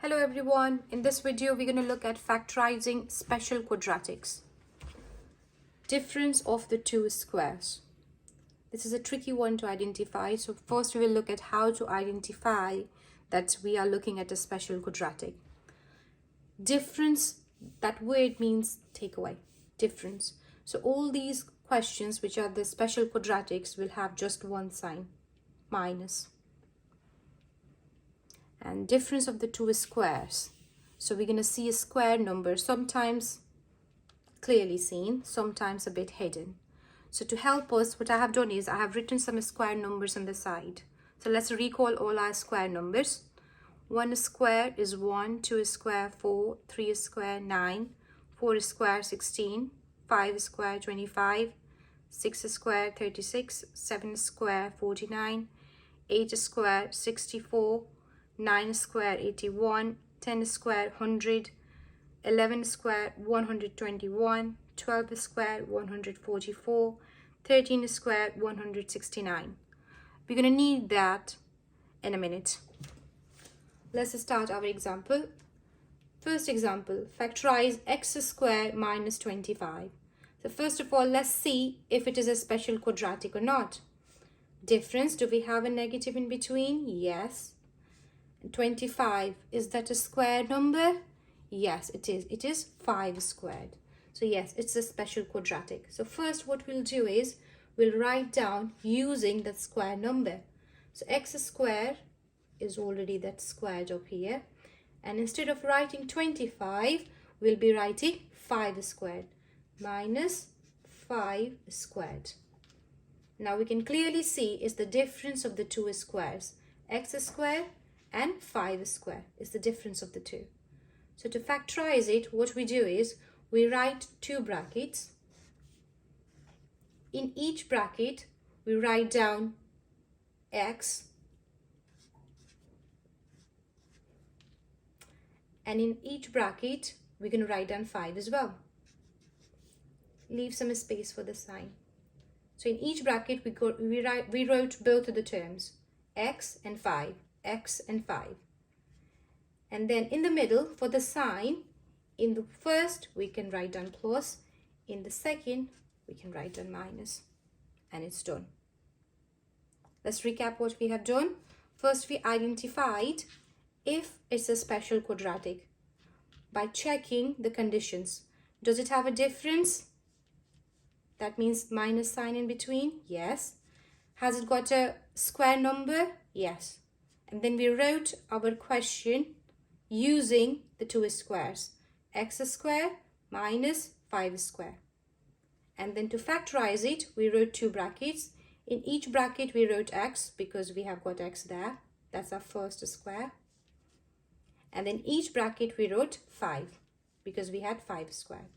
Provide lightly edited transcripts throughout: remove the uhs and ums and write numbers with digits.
Hello everyone, in this video we're going to look at factorizing special quadratics. Difference of the two squares. This is a tricky one to identify, so first we will look at how to identify that we are looking at a special quadratic. Difference, that word means take away, difference. So all these questions which are the special quadratics will have just one sign, minus. And difference of the two squares. So we're going to see a square number, sometimes clearly seen, sometimes a bit hidden. So to help us, what I have done is I have written some square numbers on the side. So let's recall all our square numbers. 1 square is 1, 2 square 4, 3 square 9, 4 square 16, 5 square 25, 6 square 36, 7 square 49, 8 square 64, 9 square 81, 10 square 100, 11 square 121, 12 square 144, 13 square 169. We're going to need that in a minute. Let's start our example. First example, factorize x square minus 25. So first of all, let's see if it is a special quadratic or not. Difference, do we have a negative in between? Yes. 25, is that a square number? Yes, it is. It is 5 squared. So yes, it's a special quadratic. So first what we'll do is we'll write down using that square number. So x squared is already that squared up here. And instead of writing 25, we'll be writing 5 squared minus 5 squared. Now we can clearly see is the difference of the two squares. X squared and 5 squared is the difference of the two. So to factorize it, what we do is we write two brackets. In each bracket, we write down x, and in each bracket, we're going to write down 5 as well. Leave some space for the sign. So in each bracket, we wrote both of the terms, x and 5. X and 5. And then in the middle, for the sign, in the first we can write down plus, in the second we can write down minus, and it's done. Let's recap what we have done. First, we identified if it's a special quadratic by checking the conditions. Does it have a difference? That means minus sign in between? Yes. Has it got a square number? Yes. And then we wrote our question using the two squares, x squared minus 5 squared. And then to factorize it, we wrote two brackets. In each bracket, we wrote x because we have got x there. That's our first square. And then each bracket, we wrote 5 because we had 5 squared.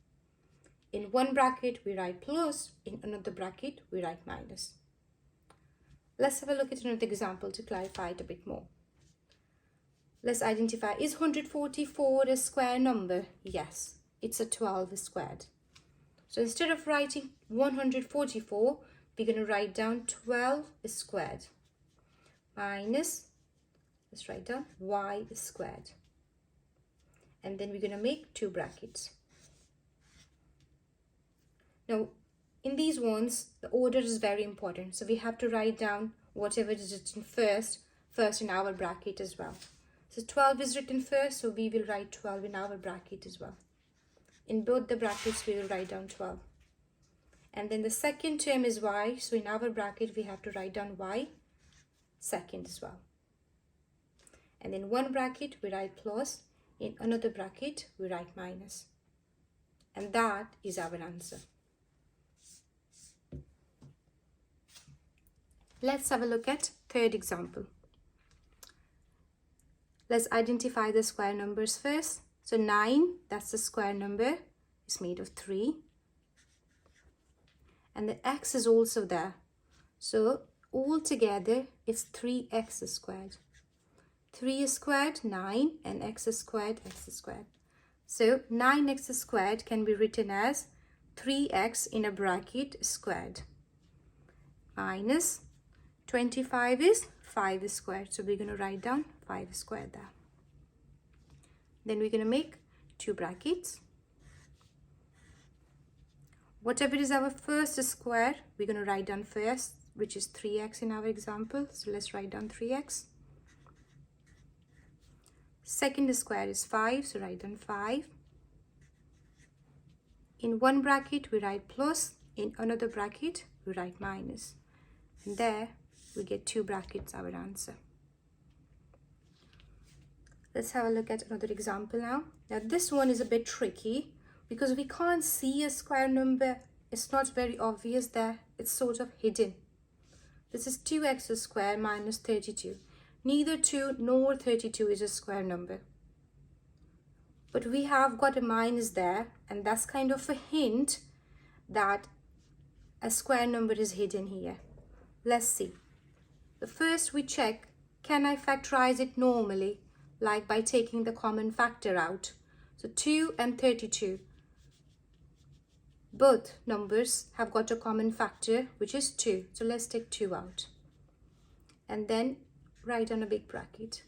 In one bracket, we write plus. In another bracket, we write minus. Let's have a look at another example to clarify it a bit more. Let's identify, is 144 a square number? Yes, it's a 12 squared. So instead of writing 144, we're going to write down 12 squared minus, let's write down y squared. And then we're going to make two brackets. Now, in these ones, the order is very important. So we have to write down whatever is written first in our bracket as well. So 12 is written first, so we will write 12 in our bracket as well. In both the brackets, we will write down 12. And then the second term is y, so in our bracket, we have to write down y second as well. And in one bracket, we write plus. In another bracket, we write minus. And that is our answer. Let's have a look at third example. Let's identify the square numbers first. So 9, that's the square number, is made of 3. And the x is also there. So all together, it's 3x squared. 3 squared, 9, and x squared, x squared. So 9x squared can be written as 3x in a bracket squared minus 25 is 5 squared. So we're going to write down 5 squared there. Then we're going to make 2 brackets. Whatever is our first square, we're going to write down first, which is 3x in our example. So let's write down 3x. Second square is 5, so write down 5. In one bracket, we write plus. In another bracket, we write minus. And there, we get 2 brackets, our answer. Let's have a look at another example now. Now, this one is a bit tricky because we can't see a square number. It's not very obvious there. It's sort of hidden. This is 2x squared minus 32. Neither 2 nor 32 is a square number. But we have got a minus there, and that's kind of a hint that a square number is hidden here. Let's see. The first we check, can I factorize it normally, like by taking the common factor out? So 2 and 32. Both numbers have got a common factor, which is 2. So let's take 2 out. And then write down a big bracket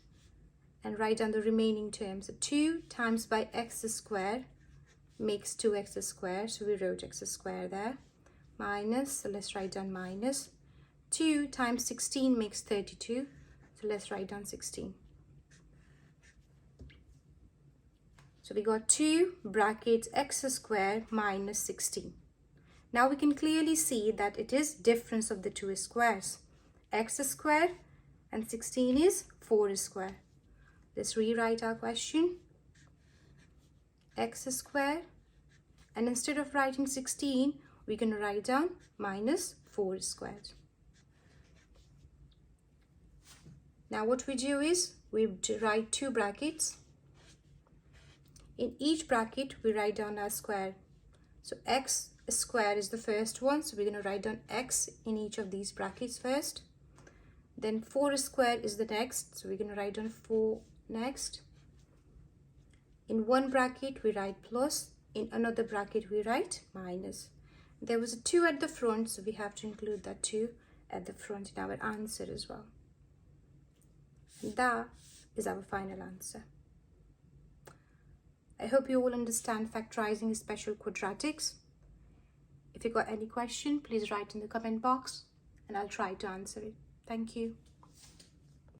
and write down the remaining terms. So 2 times by x squared makes 2x squared. So we wrote x squared there. Minus, so let's write down minus. 2 times 16 makes 32. So let's write down 16. So we got 2 brackets x squared minus 16. Now we can clearly see that it is difference of the 2 squares. X squared and 16 is 4 squared. Let's rewrite our question. X squared, and instead of writing 16, we're going to write down minus 4 squared. Now what we do is we write 2 brackets. In each bracket, we write down our square. So x squared is the first one. So we're going to write down x in each of these brackets first. Then 4 squared is the next. So we're going to write down 4 next. In one bracket, we write plus. In another bracket, we write minus. There was a 2 at the front, so we have to include that 2 at the front in our answer as well. And that is our final answer. I hope you all understand factorizing special quadratics. If you got any question, please write in the comment box and I'll try to answer it. Thank you.